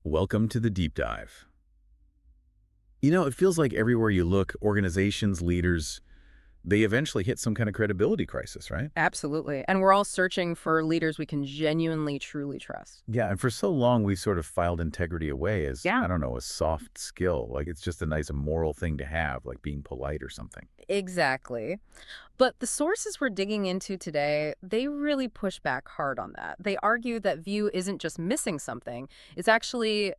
Welcome to the deep dive. It feels like everywhere you look, organizations, leaders, they eventually hit some kind of credibility crisis, right? Absolutely. And we're all searching for leaders we can genuinely, truly trust. Yeah, and for so long we sort of filed integrity away as, Yeah, I don't know, a soft skill. Like it's just a nice moral thing to have, like being polite or something. exactly. But the sources we're digging into today, they really push back hard on that. They argue that view isn't just missing something, it's actually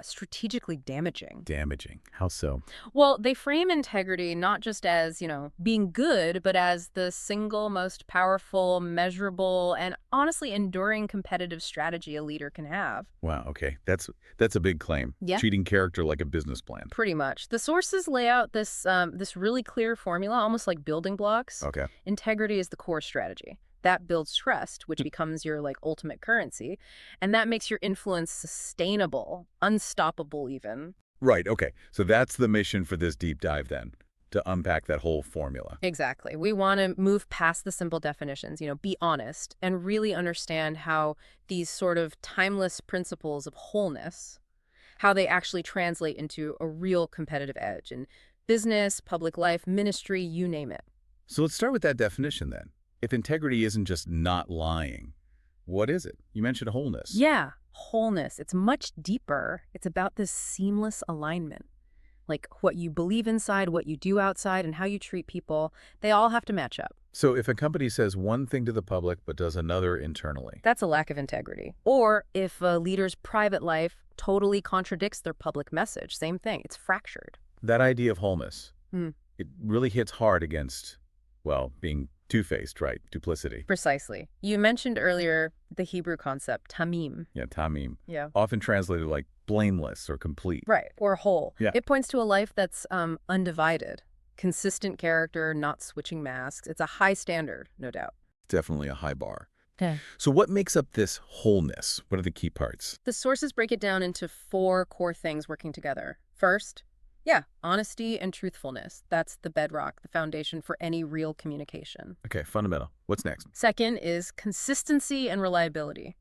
strategically damaging. Damaging. How so? Well, they frame integrity not just as, being good, but as the single most powerful, measurable, and honestly enduring competitive strategy a leader can have. Wow, okay. That's a big claim. Yeah. Treating character like a business plan. Pretty much. The sources lay out this really clear formula, almost like building blocks. Okay. Integrity is the core strategy. That builds trust, which becomes your ultimate currency, and that makes your influence sustainable, unstoppable even. Right, okay. So that's the mission for this deep dive then, to unpack that whole formula. Exactly. We want to move past the simple definitions, be honest, and really understand how these sort of timeless principles of wholeness, how they actually translate into a real competitive edge in business, public life, ministry, you name it. So let's start with that definition then. If integrity isn't just not lying, what is it? You mentioned wholeness. Yeah, wholeness. It's much deeper. It's about this seamless alignment. Like what you believe inside, what you do outside, and how you treat people, they all have to match up. So if a company says one thing to the public but does another internally. That's a lack of integrity. Or if a leader's private life totally contradicts their public message, same thing. It's fractured. That idea of wholeness, Hmm. it really hits hard against, well, being two-faced, right? Duplicity. Precisely. You mentioned earlier the Hebrew concept, tamim. Yeah, tamim. Yeah. Often translated like blameless or complete. Right. Or whole. Yeah. It points to a life that's undivided, consistent character, not switching masks. It's a high standard, no doubt. Definitely a high bar. Okay. So what makes up this wholeness? What are the key parts? The sources break it down into 4 core things working together. First, honesty and truthfulness. That's the bedrock, the foundation for any real communication. Okay, fundamental. What's next? Second is consistency and reliability.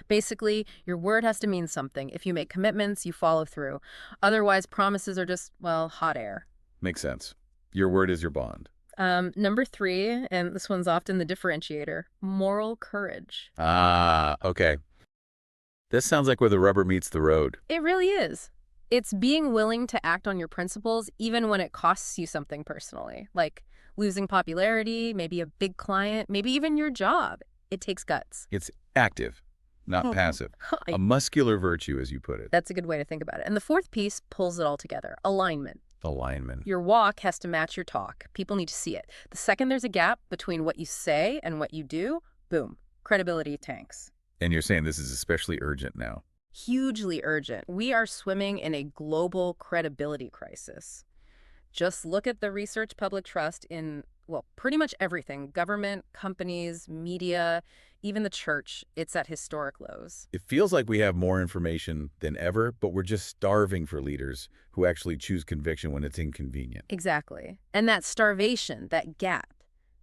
Basically, your word has to mean something. If you make commitments, you follow through. Otherwise, promises are just, hot air. Makes sense. Your word is your bond. Number 3, and this one's often the differentiator, moral courage. Ah, okay. This sounds like where the rubber meets the road. It really is. It's being willing to act on your principles even when it costs you something personally, like losing popularity, maybe a big client, maybe even your job. It takes guts. It's active, not passive. A muscular virtue, as you put it. That's a good way to think about it. And the 4th piece pulls it all together, alignment. Alignment. Your walk has to match your talk. People need to see it. The second there's a gap between what you say and what you do, boom, credibility tanks. And you're saying this is especially urgent now. Hugely urgent. We are swimming in a global credibility crisis. Just look at the research public trust in, pretty much everything. Government, companies, media, even the church. It's at historic lows. It feels like we have more information than ever, but we're just starving for leaders who actually choose conviction when it's inconvenient. Exactly. And that starvation, that gap,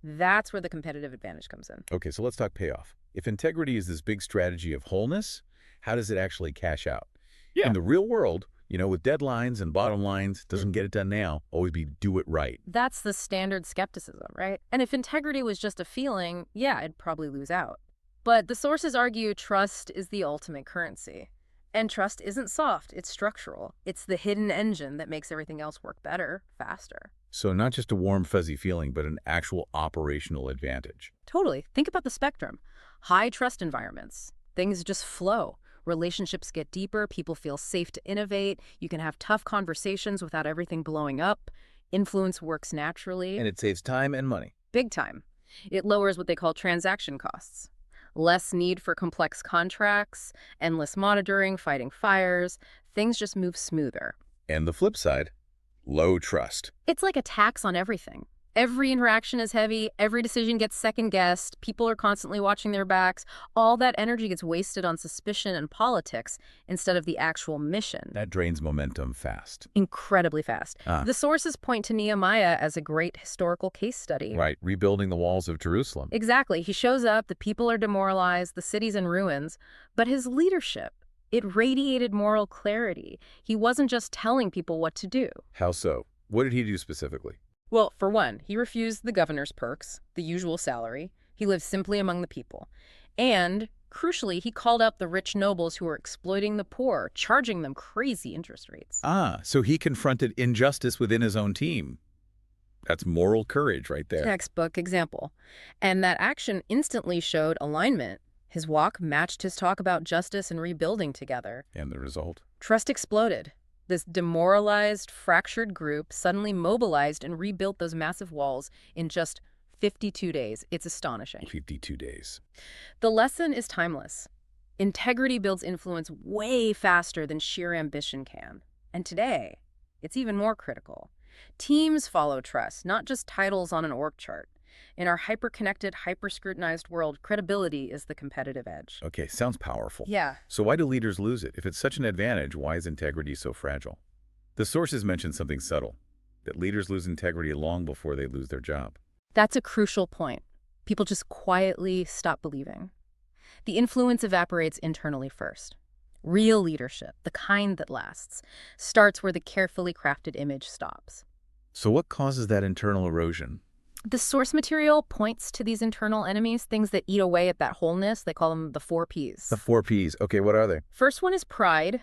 that's where the competitive advantage comes in. Okay, so let's talk payoff. If integrity is this big strategy of wholeness, how does it actually cash out? Yeah. In the real world, with deadlines and bottom lines, doesn't get it done now, always be do it right. That's the standard skepticism, right? And if integrity was just a feeling, it'd probably lose out. But the sources argue trust is the ultimate currency. And trust isn't soft, it's structural. It's the hidden engine that makes everything else work better, faster. So not just a warm, fuzzy feeling, but an actual operational advantage. Totally. Think about the spectrum. High trust environments. Things just flow. Relationships get deeper, people feel safe to innovate, you can have tough conversations without everything blowing up, influence works naturally. And it saves time and money. Big time. It lowers what they call transaction costs. Less need for complex contracts, endless monitoring, fighting fires. Things just move smoother. And the flip side, low trust. It's like a tax on everything. Every interaction is heavy, every decision gets second-guessed, people are constantly watching their backs. All that energy gets wasted on suspicion and politics instead of the actual mission. That drains momentum fast. Incredibly fast. The sources point to Nehemiah as a great historical case study. Right, rebuilding the walls of Jerusalem. Exactly. He shows up, the people are demoralized, the city's in ruins, but his leadership, It radiated moral clarity. He wasn't just telling people what to do. How so? What did he do specifically? Well, for one, he refused the governor's perks, the usual salary. He lived simply among the people. And, crucially, he called out the rich nobles who were exploiting the poor, charging them crazy interest rates. Ah, so he confronted injustice within his own team. That's moral courage right there. Textbook example. And that action instantly showed alignment. His walk matched his talk about justice and rebuilding together. And the result? Trust exploded. This demoralized, fractured group suddenly mobilized and rebuilt those massive walls in just 52 days. It's astonishing. 52 days. The lesson is timeless. Integrity builds influence way faster than sheer ambition can. And today, it's even more critical. Teams follow trust, not just titles on an org chart. In our hyper-connected, hyper-scrutinized world, credibility is the competitive edge. Okay, sounds powerful. Yeah. So why do leaders lose it? If it's such an advantage, why is integrity so fragile? The sources mention something subtle, that leaders lose integrity long before they lose their job. That's a crucial point. People just quietly stop believing. The influence evaporates internally first. Real leadership, the kind that lasts, starts where the carefully crafted image stops. So what causes that internal erosion? The source material points to these internal enemies, things that eat away at that wholeness. They call them the 4 Ps. The 4 Ps. Okay, what are they? First one is pride.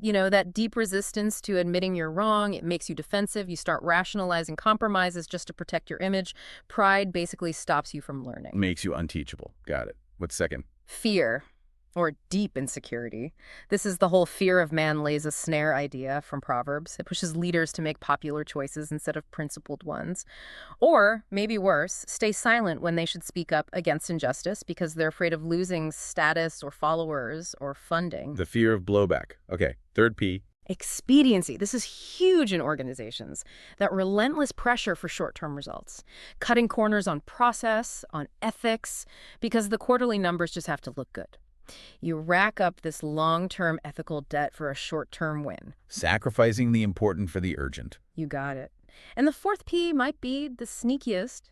You know, that deep resistance to admitting you're wrong. It makes you defensive. You start rationalizing compromises just to protect your image. Pride basically stops you from learning. Makes you unteachable. Got it. What's second? Fear, or deep insecurity. This is the whole fear of man lays a snare idea from Proverbs. It pushes leaders to make popular choices instead of principled ones. Or, maybe worse, stay silent when they should speak up against injustice because they're afraid of losing status or followers or funding. The fear of blowback. Okay, third P. Expediency. This is huge in organizations. That relentless pressure for short-term results. Cutting corners on process, on ethics, because the quarterly numbers just have to look good. You rack up this long-term ethical debt for a short-term win. Sacrificing the important for the urgent. You got it. And the 4th P might be the sneakiest.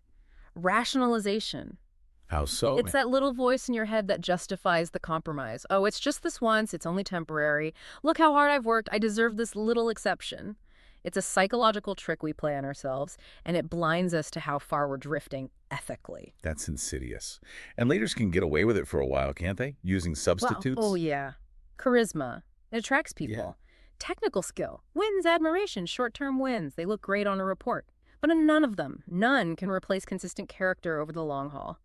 Rationalization. How so? It's that little voice in your head that justifies the compromise. Oh, it's just this once. It's only temporary. Look how hard I've worked. I deserve this little exception. It's a psychological trick we play on ourselves, and it blinds us to how far we're drifting ethically. That's insidious. And leaders can get away with it for a while, can't they? Using substitutes? Well, oh, yeah. Charisma. It attracts people. Yeah. Technical skill. Wins admiration. Short-term wins. They look great on a report. But none can replace consistent character over the long haul.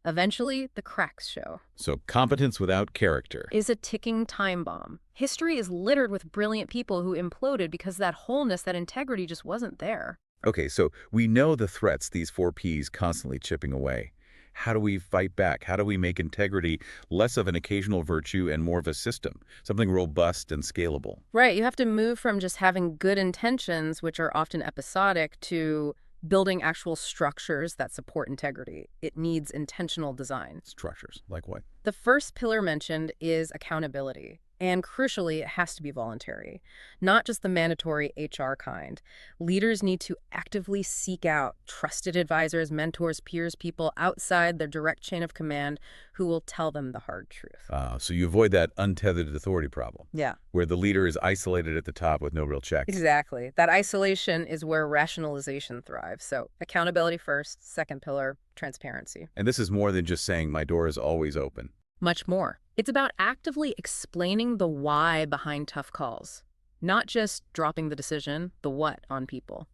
Eventually, the cracks show. So competence without character. Is a ticking time bomb. History is littered with brilliant people who imploded because that wholeness, that integrity just wasn't there. Okay, so we know the threats, these 4 Ps constantly chipping away. How do we fight back? How do we make integrity less of an occasional virtue and more of a system, something robust and scalable? Right, you have to move from just having good intentions, which are often episodic, to building actual structures that support integrity. It needs intentional design. Structures, like what? The first pillar mentioned is accountability. And crucially, it has to be voluntary, not just the mandatory HR kind. Leaders need to actively seek out trusted advisors, mentors, peers, people outside their direct chain of command who will tell them the hard truth. So you avoid that untethered authority problem. Yeah. Where the leader is isolated at the top with no real checks. Exactly. That isolation is where rationalization thrives. So accountability first, second pillar, transparency. And this is more than just saying my door is always open. Much more. It's about actively explaining the why behind tough calls, not just dropping the decision, the what, on people.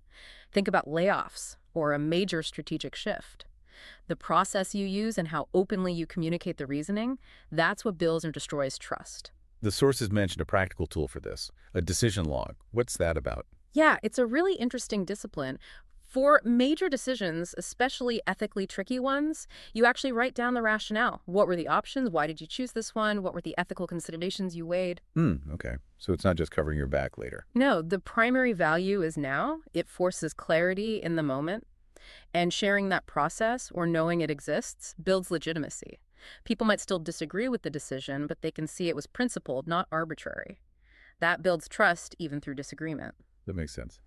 Think about layoffs or a major strategic shift. The process you use and how openly you communicate the reasoning, that's what builds and destroys trust. The sources mentioned a practical tool for this, a decision log. What's that about? Yeah, it's a really interesting discipline. For major decisions, especially ethically tricky ones, you actually write down the rationale. What were the options? Why did you choose this one? What were the ethical considerations you weighed? Okay. So it's not just covering your back later. No, the primary value is now. It forces clarity in the moment. And sharing that process or knowing it exists builds legitimacy. People might still disagree with the decision, but they can see it was principled, not arbitrary. That builds trust even through disagreement. That makes sense.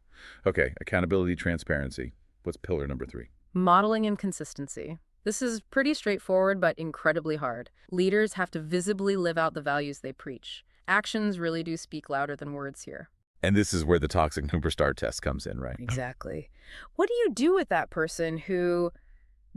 Okay, accountability, transparency. What's pillar number 3? Modeling and consistency. This is pretty straightforward, but incredibly hard. Leaders have to visibly live out the values they preach. Actions really do speak louder than words here. And this is where the toxic superstar test comes in, right? Exactly. What do you do with that person who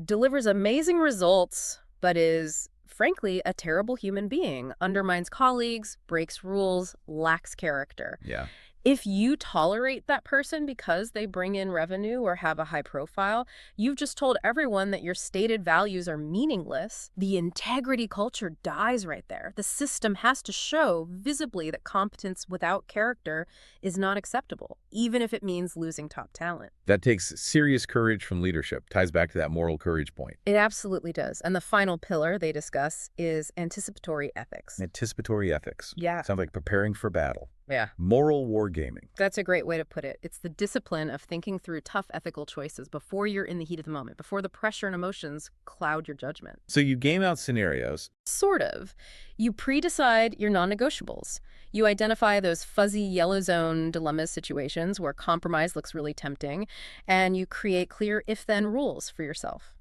delivers amazing results, but is, frankly, a terrible human being, undermines colleagues, breaks rules, lacks character? Yeah. If you tolerate that person because they bring in revenue or have a high profile, you've just told everyone that your stated values are meaningless. The integrity culture dies right there. The system has to show visibly that competence without character is not acceptable, even if it means losing top talent. That takes serious courage from leadership. Ties back to that moral courage point. It absolutely does. And the final pillar they discuss is anticipatory ethics. Anticipatory ethics. Yeah. Sounds like preparing for battle. Yeah. Moral wargaming. That's a great way to put it. It's the discipline of thinking through tough ethical choices before you're in the heat of the moment, before the pressure and emotions cloud your judgment. So you game out scenarios. Sort of. You pre-decide your non-negotiables. You identify those fuzzy yellow zone dilemma situations where compromise looks really tempting, and you create clear if-then rules for yourself.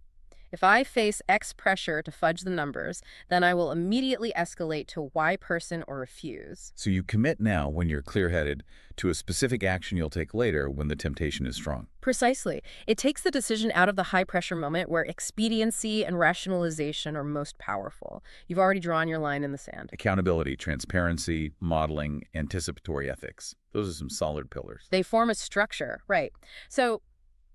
If I face X pressure to fudge the numbers, then I will immediately escalate to Y person or refuse. So you commit now when you're clear-headed to a specific action you'll take later when the temptation is strong. Precisely. It takes the decision out of the high-pressure moment where expediency and rationalization are most powerful. You've already drawn your line in the sand. Accountability, transparency, modeling, anticipatory ethics. Those are some solid pillars. They form a structure, right. So,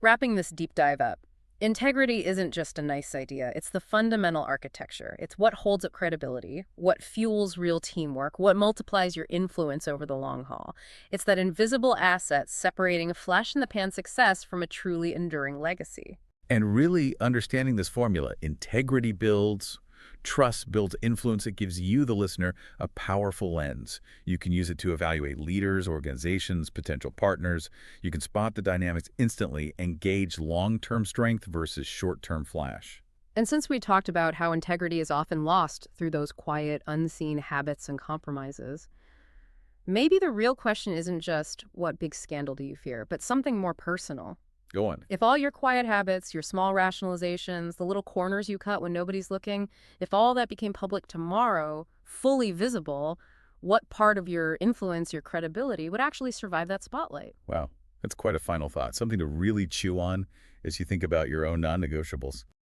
wrapping this deep dive up, integrity isn't just a nice idea. It's the fundamental architecture. It's what holds up credibility, what fuels real teamwork, what multiplies your influence over the long haul. It's that invisible asset separating a flash-in-the-pan success from a truly enduring legacy. And really understanding this formula, integrity builds, trust builds influence. It gives you, the listener, a powerful lens. You can use it to evaluate leaders, organizations, potential partners. You can spot the dynamics instantly and gauge long-term strength versus short-term flash. And since we talked about how integrity is often lost through those quiet, unseen habits and compromises, maybe the real question isn't just what big scandal do you fear, but something more personal. Go on. If all your quiet habits, your small rationalizations, the little corners you cut when nobody's looking, if all that became public tomorrow, fully visible, what part of your influence, your credibility, would actually survive that spotlight? Wow, that's quite a final thought. Something to really chew on as you think about your own non-negotiables.